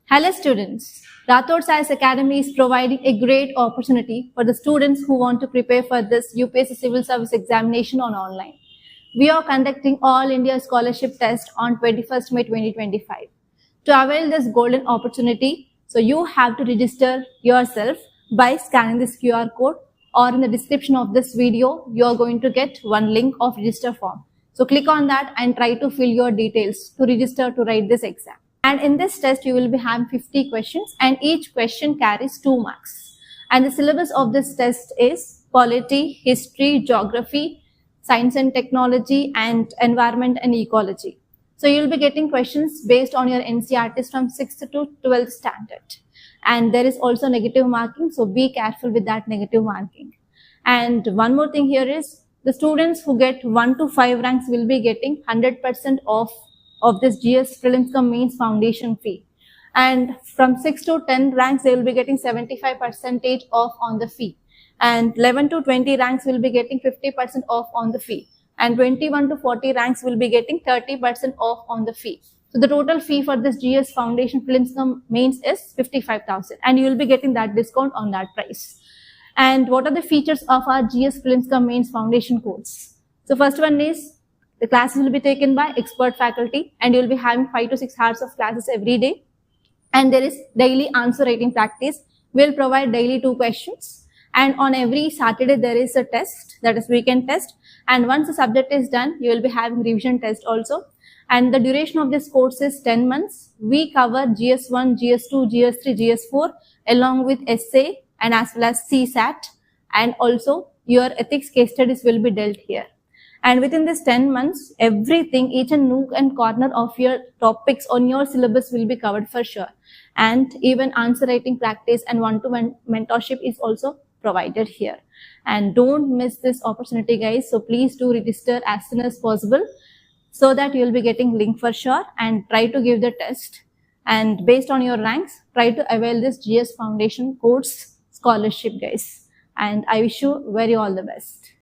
Hello students, Rathod Science Academy is providing a great opportunity for the students who want to prepare for this UPSC Civil Service examination on online. We are conducting All India Scholarship Test on 21st May 2025. To avail this golden opportunity, so you have to register yourself by scanning this QR code, or in the description of this video, you are going to get one link of register form. So click on that and try to fill your details to register to write this exam. And in this test, you will be having 50 questions and each question carries 2 marks. And the syllabus of this test is polity, history, geography, science and technology, and environment and ecology. So you'll be getting questions based on your NCERTs from 6th to 12th standard. And there is also negative marking, so be careful with that negative marking. And one more thing here is, the students who get 1 to 5 ranks will be getting 100% off of this GS Prelims Cum Mains foundation fee. And from 6 to 10 ranks, they will be getting 75% off on the fee. And 11 to 20 ranks will be getting 50% off on the fee. And 21 to 40 ranks will be getting 30% off on the fee. So the total fee for this GS Foundation Prelims Cum Mains is 55,000, and you will be getting that discount on that price. And what are the features of our GS Prelims Cum Mains foundation course? So first one is, the classes will be taken by expert faculty and you will be having 5 to 6 hours of classes every day. And there is daily answer writing practice. We will provide daily 2 questions. And on every Saturday, there is a test, that is weekend test. And once the subject is done, you will be having revision test also. And the duration of this course is 10 months. We cover GS1, GS2, GS3, GS4 along with essay and as well as CSAT. And also your ethics case studies will be dealt here. And within this 10 months, everything, each and nook and corner of your topics on your syllabus will be covered for sure. And even answer writing practice and one-to-one mentorship is also provided here. And don't miss this opportunity, guys. So please do register as soon as possible so that you will be getting link for sure, and try to give the test. And based on your ranks, try to avail this GS Foundation course scholarship, guys. And I wish you very all the best.